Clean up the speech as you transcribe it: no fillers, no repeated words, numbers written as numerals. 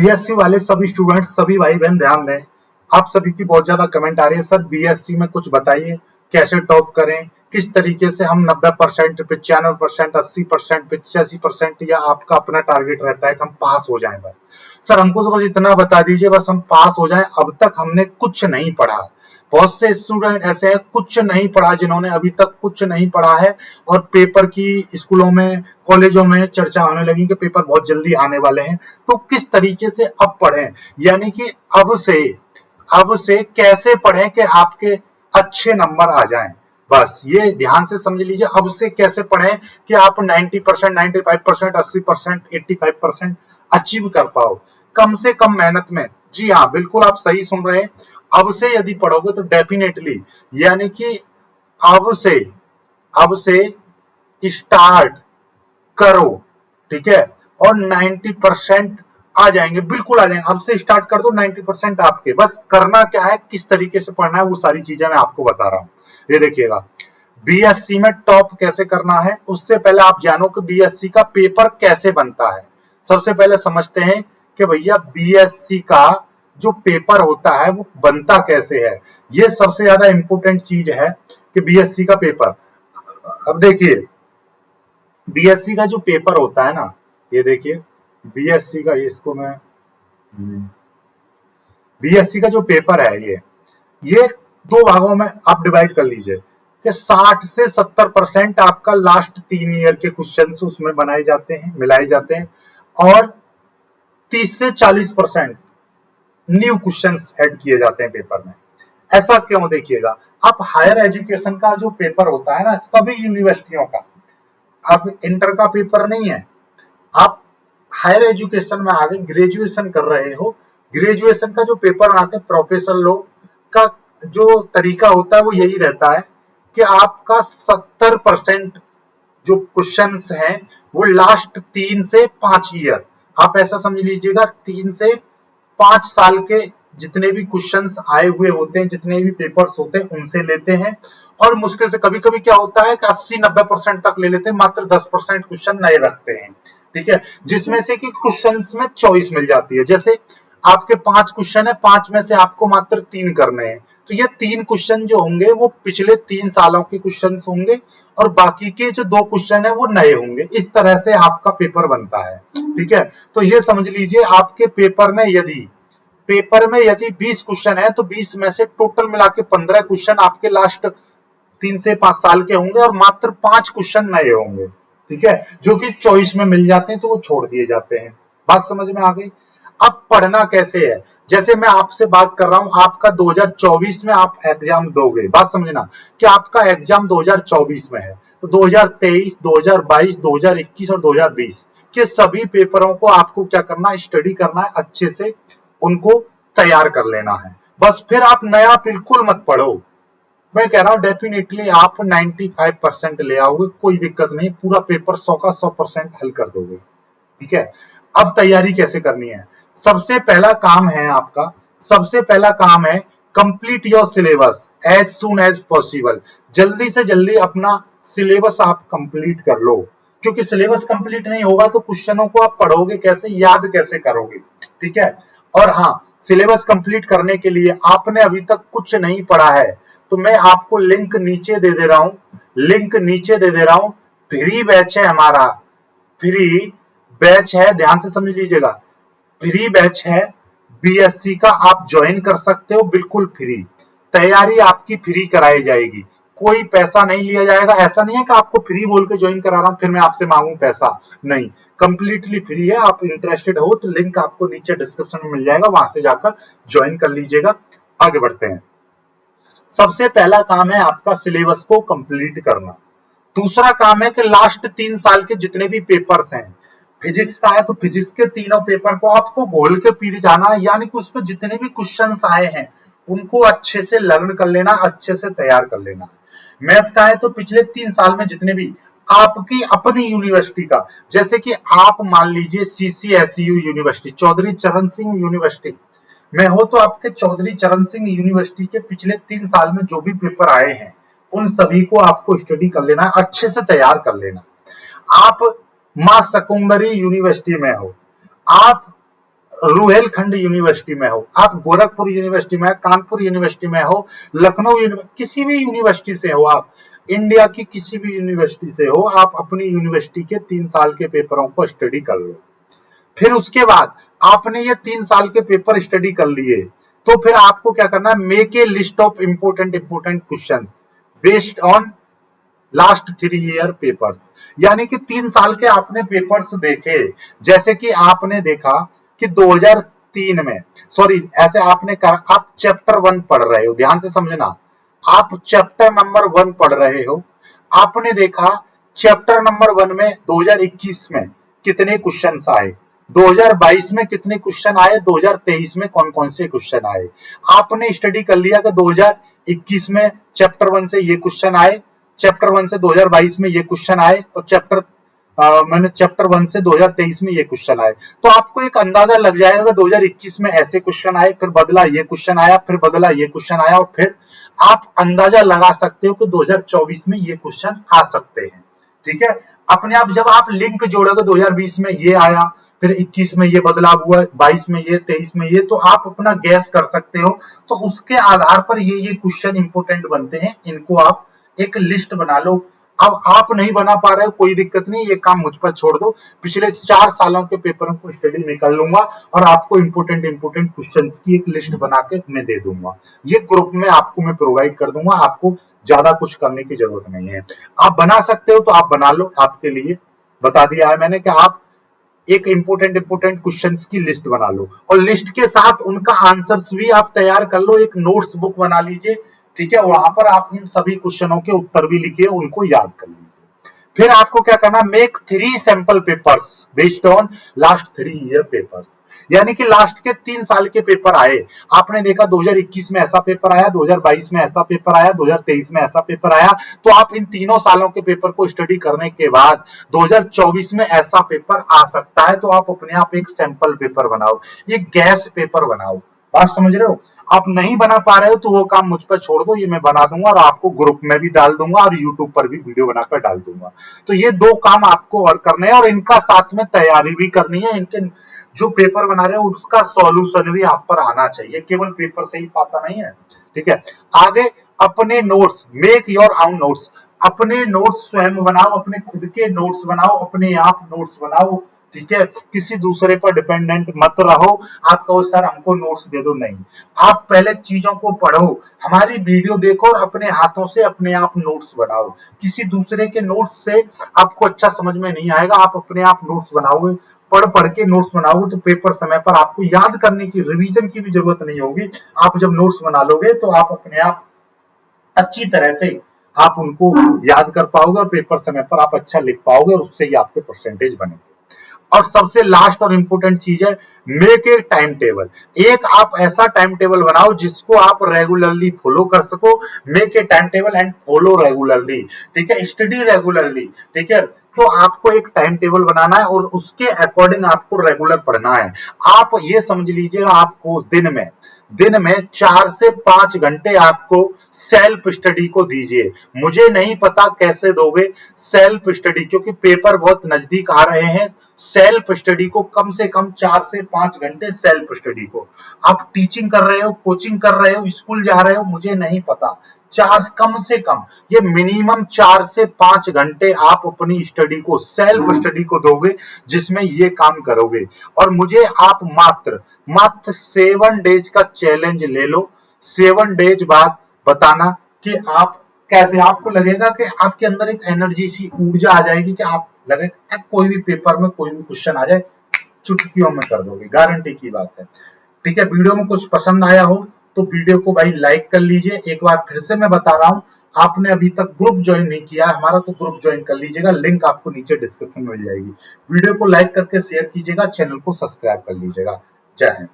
BSc वाले सभी student, सभी भाई बहन ध्यान दें। आप सभी की बहुत ज्यादा कमेंट आ रही है, सर बीएससी में कुछ बताइए, कैसे टॉप करें, किस तरीके से हम 90%, 95%, 80%, 85% या आपका अपना टारगेट रहता है कि हम पास हो जाएं। बस सर हमको तो बस इतना बता दीजिए, बस हम पास हो जाएं। अब तक हमने कुछ नहीं पढ़ा। बहुत से स्टूडेंट ऐसे हैं कुछ नहीं पढ़ा, जिन्होंने अभी तक कुछ नहीं पढ़ा है और पेपर की स्कूलों में कॉलेजों में चर्चा होने लगी कि पेपर बहुत जल्दी आने वाले हैं। तो किस तरीके से अब पढ़ें, यानी कि अब से कैसे पढ़ें कि आपके अच्छे नंबर आ जाएं। बस ये ध्यान से समझ लीजिए, अब से कैसे पढ़ें कि आप 90%, 95%, 80%, 85% अचीव कर पाओ कम से कम मेहनत में। जी हाँ, बिल्कुल आप सही सुन रहे हैं। अब से यदि पढ़ोगे तो डेफिनेटली, यानी कि अब से अब से स्टार्ट करो, ठीक है, और 90% आ जाएंगे, बिल्कुल आ जाएंगे। अब से स्टार्ट कर दो, 90% आपके। बस करना क्या है, किस तरीके से पढ़ना है, वो सारी चीजें मैं आपको बता रहा हूं। ये देखिएगा, बीएससी में टॉप कैसे करना है, उससे पहले आप जानो कि बीएससी का पेपर कैसे बनता है। सबसे पहले समझते हैं कि भैया बीएससी का जो पेपर होता है वो बनता कैसे है। ये सबसे ज्यादा इंपॉर्टेंट चीज है कि बीएससी का पेपर। अब देखिए, बीएससी का जो पेपर होता है ना, ये देखिए, बीएससी का, इसको मैं बीएससी का जो पेपर है, ये दो भागों में आप डिवाइड कर लीजिए कि 60 से 70% आपका लास्ट 3 ईयर के क्वेश्चन उसमें बनाए जाते हैं, मिलाए जाते हैं, और 30 से 40% न्यू क्वेश्चन ऐड किए जाते हैं पेपर में। ऐसा क्यों, देखिएगा, आप हायर एजुकेशन का जो पेपर होता है ना, सभी यूनिवर्सिटियों का, अब इंटर का पेपर नहीं है, आप हायर एजुकेशन में आगे ग्रेजुएशन कर रहे हो, ग्रेजुएशन का जो पेपर आते हैं प्रोफेसर लोग का, जो तरीका होता है वो यही रहता है कि आपका 70% जो क्वेश्चंस हैं वो लास्ट 3 से 5 ईयर, आप ऐसा समझ लीजिएगा 3 से 5 साल के जितने भी क्वेश्चंस आए हुए होते हैं, जितने भी पेपर्स होते हैं, उनसे लेते हैं। और मुश्किल से कभी कभी क्या होता है कि 80-90% तक ले लेते हैं, मात्र 10% क्वेश्चन नए रखते हैं, ठीक है, जिसमें से कि क्वेश्चन में चॉइस मिल जाती है। जैसे आपके 5 क्वेश्चन है, 5 में से आपको मात्र 3 करने हैं, तो ये 3 क्वेश्चन जो होंगे वो पिछले 3 सालों के क्वेश्चन होंगे और बाकी के जो 2 क्वेश्चन है वो नए होंगे। इस तरह से आपका पेपर बनता है, ठीक है। तो ये समझ लीजिए, आपके पेपर में यदि 20 क्वेश्चन है तो 20 में से टोटल मिला के 15 क्वेश्चन आपके लास्ट 3 से 5 साल के होंगे और मात्र 5 क्वेश्चन नए होंगे, ठीक है, जो कि चॉइस में मिल जाते हैं, तो वो छोड़ दिए जाते हैं। बात समझ में आ गई। अब पढ़ना कैसे है, जैसे मैं आपसे बात कर रहा हूं, आपका 2024 में आप एग्जाम दोगे, बात समझना कि आपका एग्जाम 2024 में है, तो 2023, 2022, 2021 और 2020 के सभी पेपरों को आपको क्या करना है, स्टडी करना है, अच्छे से उनको तैयार कर लेना है। बस फिर आप नया बिल्कुल मत पढ़ो। मैं कह रहा हूं डेफिनेटली आप 95% ले आओगे, कोई दिक्कत नहीं, पूरा पेपर 100 का 100% हल कर दोगे, ठीक है। अब तैयारी कैसे करनी है, सबसे पहला काम है आपका, सबसे पहला काम है complete your syllabus as soon as possible. जल्दी से जल्दी अपना सिलेबस आप कंप्लीट कर लो, क्योंकि सिलेबस कंप्लीट नहीं होगा तो क्वेश्चनों को आप पढ़ोगे कैसे, याद कैसे करोगे, ठीक है। और हाँ, सिलेबस कंप्लीट करने के लिए आपने अभी तक कुछ नहीं पढ़ा है तो मैं आपको लिंक नीचे दे दे रहा हूं, लिंक नीचे दे दे रहा हूं। फ्री बैच है हमारा, फ्री बैच है, ध्यान से समझ लीजिएगा, फ्री बैच है बीएससी का, आप ज्वाइन कर सकते हो, बिल्कुल फ्री। तैयारी आपकी फ्री कराई जाएगी, कोई पैसा नहीं लिया जाएगा। ऐसा नहीं है कि आपको फ्री बोल के ज्वाइन करा रहा हूं फिर मैं आपसे मांगू पैसा, नहीं, कंप्लीटली फ्री है। आप इंटरेस्टेड हो तो लिंक आपको नीचे डिस्क्रिप्शन में मिल जाएगा, वहां से जाकर ज्वाइन कर लीजिएगा। आगे बढ़ते हैं। सबसे पहला काम है आपका सिलेबस को कंप्लीट करना। दूसरा काम है कि लास्ट 3 साल के जितने भी पेपर्स हैं, फिजिक्स का है तो फिजिक्स के तीनों पेपर को आपको घोल के पी जाना है, यानी कि उसमें जितने भी क्वेश्चंस आए हैं उनको अच्छे से लर्न कर लेना, अच्छे से तैयार कर लेना। मैथ का है तो पिछले 3 साल में जितने भी आपकी अपनी यूनिवर्सिटी का, जैसे कि आप मान लीजिए सीसीएसयू यूनिवर्सिटी, चौधरी चरण सिंह यूनिवर्सिटी में हो, तो आपके चौधरी चरण सिंह यूनिवर्सिटी के पिछले 3 साल में जो भी पेपर आए हैं उन सभी को आपको स्टडी कर लेना है, अच्छे से तैयार कर लेना। आप मां शाकुंभरी यूनिवर्सिटी में हो, आप रुहेलखंड यूनिवर्सिटी में हो, आप गोरखपुर यूनिवर्सिटी में, कानपुर यूनिवर्सिटी में हो, लखनऊ किसी भी यूनिवर्सिटी से हो, आप इंडिया की किसी भी यूनिवर्सिटी से हो, आप अपनी यूनिवर्सिटी के 3 साल के पेपरों को स्टडी कर लो। फिर उसके बाद आपने ये 3 साल के पेपर स्टडी कर लिए, तो फिर आपको क्या करना है, make a list of important questions based on last 3 year papers. यानी कि 3 साल के आपने पेपर्स देखे, जैसे कि आपने देखा कि 2003 में, सॉरी ऐसे आपने कहा, आप चैप्टर 1 पढ़ रहे हो, ध्यान से समझना, आप चैप्टर नंबर 1 पढ़ रहे हो, आपने देखा चैप्टर नंबर 1 में 2021 में कितने क्वेश्चंस आए, 2022 में कितने क्वेश्चन आए, 2023 में कौन कौन से क्वेश्चन आए। आपने स्टडी कर लिया कि 2021 में चैप्टर 1 से ये क्वेश्चन आए, चैप्टर 1 से 2022 में ये क्वेश्चन आए, और चैप्टर 1 से 2023 में ये क्वेश्चन आए, तो आपको एक अंदाजा लग जाएगा 2021 में ऐसे क्वेश्चन आए, फिर बदला ये क्वेश्चन आया, फिर बदला ये क्वेश्चन आया, और फिर आप अंदाजा लगा सकते हो कि 2024 में ये क्वेश्चन आ सकते हैं। ठीक है, अपने आप जब आप लिंक जोड़ोगे 2020 में ये आया, फिर 21 में ये बदलाव हुआ, 22 में ये, 23 में ये, तो आप अपना गैस कर सकते हो। तो उसके आधार पर ये क्वेश्चन इंपोर्टेंट बनते हैं, इनको आप एक लिस्ट बना लो। अब आप नहीं बना पा रहे हो, कोई दिक्कत नहीं, ये काम मुझ पर छोड़ दो, पिछले 4 सालों के पेपरों को स्टडी में कर लूंगा और आपको इंपोर्टेंट क्वेश्चंस की एक लिस्ट बना के मैं दे दूंगा। ये ग्रुप में आपको मैं प्रोवाइड कर दूंगा, आपको ज्यादा कुछ करने की जरूरत नहीं है। आप बना सकते हो तो आप बना लो, आपके लिए बता दिया है मैंने कि आप एक इंपोर्टेंट क्वेश्चंस की लिस्ट बना लो, और लिस्ट के साथ उनका आंसर्स भी आप तैयार कर लो, एक नोट्स बुक बना लीजिए। ठीक है, वहां पर आप इन सभी क्वेश्चनों के उत्तर भी लिखिए, उनको याद कर लीजिए। फिर आपको क्या करना, make 3 sample papers based on last 3 year papers. यानी कि लास्ट के 3 साल के पेपर आए, आपने देखा 2021 में ऐसा पेपर आया, 2022 में ऐसा पेपर आया, 2023 में ऐसा पेपर आया, तो आप इन तीनों सालों के पेपर को स्टडी करने के बाद 2024 में ऐसा पेपर आ सकता है, तो आप अपने आप एक सैंपल पेपर बनाओ, एक गैस पेपर बनाओ। बात समझ रहे हो? आप नहीं बना पा रहे हो तो वो काम मुझ पर छोड़ दो, ये मैं बना दूंगा और आपको ग्रुप में भी डाल दूंगा और यूट्यूब पर भी वीडियो बनाकर डाल दूंगा। तो ये 2 काम आपको और करने हैं, और इनका साथ में तैयारी भी करनी है। इनके जो पेपर बना रहे हो उसका सॉल्यूशन भी आप पर आना चाहिए, केवल पेपर से ही पाता नहीं है। ठीक है, आगे अपने notes, make your own notes, अपने नोट्स स्वयं बनाओ, अपने खुद के नोट्स बनाओ, अपने आप नोट्स बनाओ। ठीक है, किसी दूसरे पर डिपेंडेंट मत रहो। आप कहो सर हमको नोट्स दे दो, नहीं, आप पहले चीजों को पढ़ो, हमारी वीडियो देखो और अपने हाथों से अपने आप नोट्स बनाओ। किसी दूसरे के नोट्स से आपको अच्छा समझ में नहीं आएगा, आप अपने आप नोट्स बनाओगे, पढ़ के नोट्स बनाओगे, तो पेपर समय पर आपको याद करने की, रिवीजन की भी जरूरत नहीं होगी। आप जब नोट्स बना लोगे तो आप अपने आप अच्छी तरह से आप उनको याद कर पाओगे, और पेपर समय पर आप अच्छा लिख पाओगे, और उससे ही आपके परसेंटेज बनेंगे। और सबसे लास्ट और इंपोर्टेंट चीज है, मेक ए टाइम टेबल। एक आप ऐसा टाइम टेबल बनाओ जिसको आप रेगुलरली फॉलो कर सको। Make a time table and follow regularly. ठीक है, स्टडी रेगुलरली। ठीक है, तो आपको एक टाइम टेबल बनाना है और उसके अकॉर्डिंग आपको रेगुलर पढ़ना है। आप ये समझ लीजिएगा, आपको दिन में 4 से 5 घंटे आपको सेल्फ स्टडी को दीजिए। मुझे नहीं पता कैसे दोगे सेल्फ स्टडी, क्योंकि पेपर बहुत नजदीक आ रहे हैं। सेल्फ स्टडी को कम से कम 4 से 5 घंटे सेल्फ स्टडी को, आप टीचिंग कर रहे हो, कोचिंग कर रहे हो, स्कूल जा रहे हो, मुझे नहीं पता, 4 कम से कम ये मिनिमम 4 से 5 घंटे आप अपनी स्टडी को, सेल्फ स्टडी को दोगे, जिसमें ये काम करोगे। और मुझे आप मात्र 7 डेज का चैलेंज ले लो। 7 डेज बाद बताना कि आप कैसे, आपको लगेगा कि आपके अंदर एक एनर्जी सी ऊर्जा आ जाएगी कि आप लगे कोई भी पेपर में कोई भी क्वेश्चन आ जाए चुटकियों में कर दोगे, गारंटी की बात है। ठीक है, वीडियो में कुछ पसंद आया हो तो वीडियो को भाई लाइक कर लीजिए। एक बार फिर से मैं बता रहा हूं, आपने अभी तक ग्रुप ज्वाइन नहीं किया हमारा, तो ग्रुप ज्वाइन कर लीजिएगा, लिंक आपको नीचे डिस्क्रिप्शन में मिल जाएगी। वीडियो को लाइक करके शेयर कीजिएगा, चैनल को सब्सक्राइब कर लीजिएगा। जय हिंद।